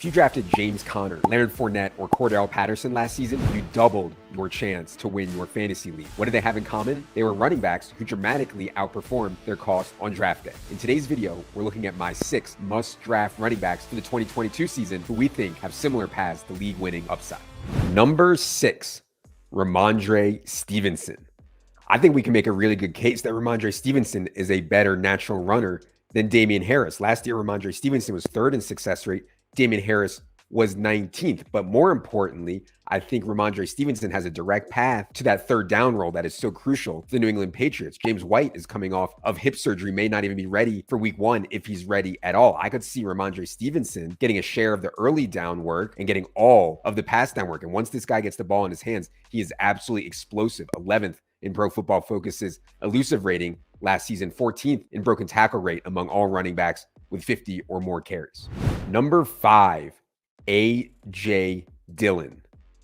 If you drafted James Conner, Leonard Fournette, or Cordell Patterson last season, you doubled your chance to win your fantasy league. What did they have in common? They were running backs who dramatically outperformed their cost on draft day. In today's video, we're looking at my 6 must-draft running backs for the 2022 season who we think have similar paths to league-winning upside. Number 6, Rhamondre Stevenson. I think we can make a really good case that Rhamondre Stevenson is a better natural runner than Damien Harris. Last year, Rhamondre Stevenson was 3rd in success rate. Damien Harris was 19th. But more importantly, I think Rhamondre Stevenson has a direct path to that 3rd down role that is so crucial to the New England Patriots. James White is coming off of hip surgery, may not even be ready for week 1 if he's ready at all. I could see Rhamondre Stevenson getting a share of the early down work and getting all of the pass down work. And once this guy gets the ball in his hands, he is absolutely explosive. 11th in Pro Football Focus's elusive rating last season, 14th in broken tackle rate among all running backs with 50 or more carries. Number 5, A.J. Dillon.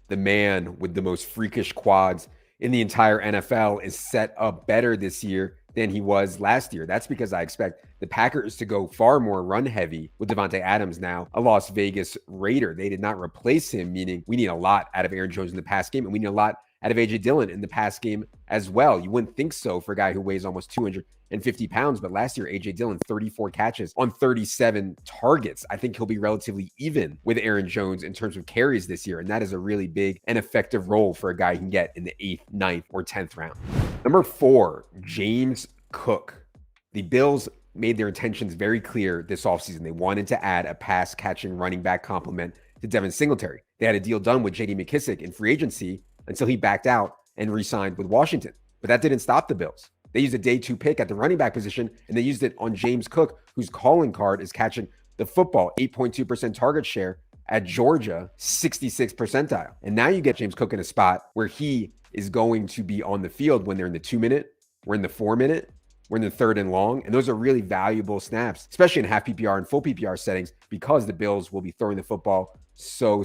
The man with the most freakish quads in the entire NFL is set up better this year than he was last year. That's because I expect the Packers to go far more run heavy with Davante Adams now a Las Vegas Raider. They did not replace him, meaning we need a lot out of Aaron Jones in the pass game, and we need a lot out of A.J. Dillon in the pass game as well. You wouldn't think so for a guy who weighs almost 250 pounds, but last year, A.J. Dillon, 34 catches on 37 targets. I think he'll be relatively even with Aaron Jones in terms of carries this year, and that is a really big and effective role for a guy you can get in the 8th, 9th, or 10th round. Number 4, James Cook. The Bills made their intentions very clear this offseason. They wanted to add a pass-catching running back complement to Devin Singletary. They had a deal done with J.D. McKissic in free agency until he backed out and re-signed with Washington. But that didn't stop the Bills. They used a day 2 pick at the running back position, and they used it on James Cook, whose calling card is catching the football, 8.2% target share at Georgia, 66th percentile. And now you get James Cook in a spot where he is going to be on the field when they're in the 2-minute, we're in the 4-minute, we're in the 3rd and long. And those are really valuable snaps, especially in half PPR and full PPR settings, because the Bills will be throwing the football so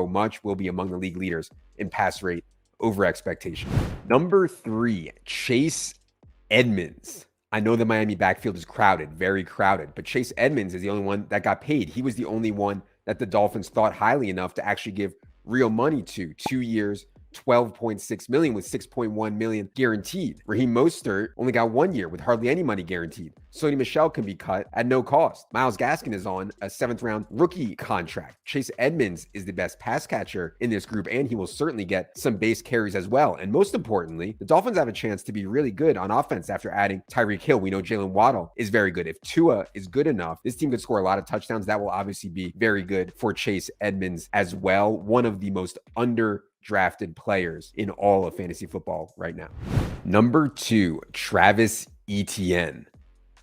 much. Will be among the league leaders in pass rate over expectation. Number 3, Chase Edmonds. I know the Miami backfield is crowded, very crowded, but Chase Edmonds is the only one that got paid. He was the only one that the Dolphins thought highly enough to actually give real money to. 2 years, $12.6 million with $6.1 million guaranteed. Raheem Mostert only got 1 year with hardly any money guaranteed. Sony Michel can be cut at no cost. Myles Gaskin is on a 7th round rookie contract. Chase Edmonds is the best pass catcher in this group, and he will certainly get some base carries as well. And most importantly, the Dolphins have a chance to be really good on offense after adding Tyreek Hill. We know Jalen Waddle is very good. If Tua is good enough, this team could score a lot of touchdowns. That will obviously be very good for Chase Edmonds as well. One of the most drafted players in all of fantasy football right now. Number 2, Travis Etienne.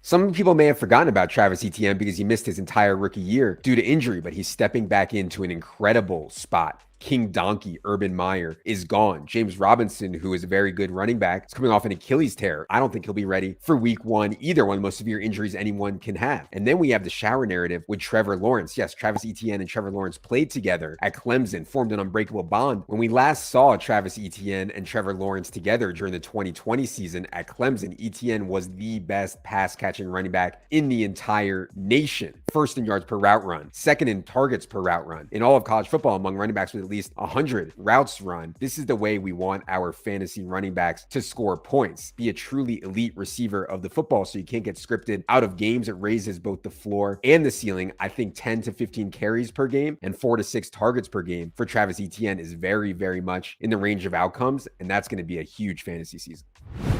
Some people may have forgotten about Travis Etienne because he missed his entire rookie year due to injury, but he's stepping back into an incredible spot. King Donkey, Urban Meyer, is gone. James Robinson, who is a very good running back, is coming off an Achilles tear. I don't think he'll be ready for week 1 either, one of the most severe injuries anyone can have. And then we have the shower narrative with Trevor Lawrence. Yes, Travis Etienne and Trevor Lawrence played together at Clemson, formed an unbreakable bond. When we last saw Travis Etienne and Trevor Lawrence together during the 2020 season at Clemson, Etienne was the best pass-catching running back in the entire nation. 1st in yards per route run, 2nd in targets per route run. In all of college football, among running backs with at least 100 routes run. This is the way we want our fantasy running backs to score points. Be a truly elite receiver of the football so you can't get scripted out of games. It raises both the floor and the ceiling. I think 10 to 15 carries per game and 4 to 6 targets per game for Travis Etienne is very much in the range of outcomes, and that's going to be a huge fantasy season.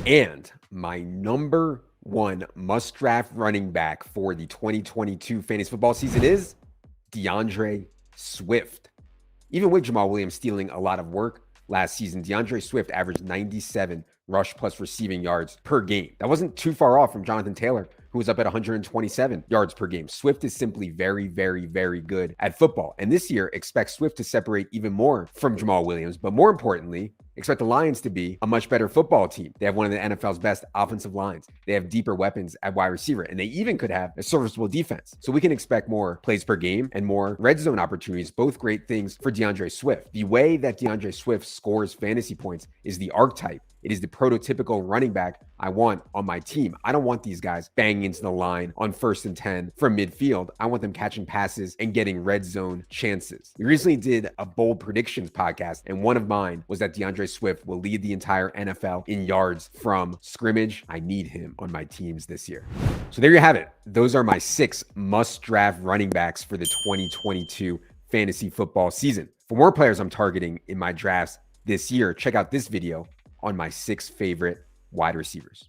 And my number 1 must-draft running back for the 2022 fantasy football season is DeAndre Swift. Even with Jamal Williams stealing a lot of work last season, DeAndre Swift averaged 97 rush plus receiving yards per game. That wasn't too far off from Jonathan Taylor, who was up at 127 yards per game. Swift is simply very good at football. And this year, expect Swift to separate even more from Jamal Williams. But more importantly, expect the Lions to be a much better football team. They have one of the NFL's best offensive lines. They have deeper weapons at wide receiver, and they even could have a serviceable defense. So we can expect more plays per game and more red zone opportunities, both great things for DeAndre Swift. The way that DeAndre Swift scores fantasy points is the archetype It is the prototypical running back I want on my team. I don't want these guys banging into the line on 1st and 10 from midfield. I want them catching passes and getting red zone chances. We recently did a bold predictions podcast, and one of mine was that DeAndre Swift will lead the entire NFL in yards from scrimmage. I need him on my teams this year. So there you have it. Those are my 6 must-draft running backs for the 2022 fantasy football season. For more players I'm targeting in my drafts this year, check out this video on my 6 favorite wide receivers.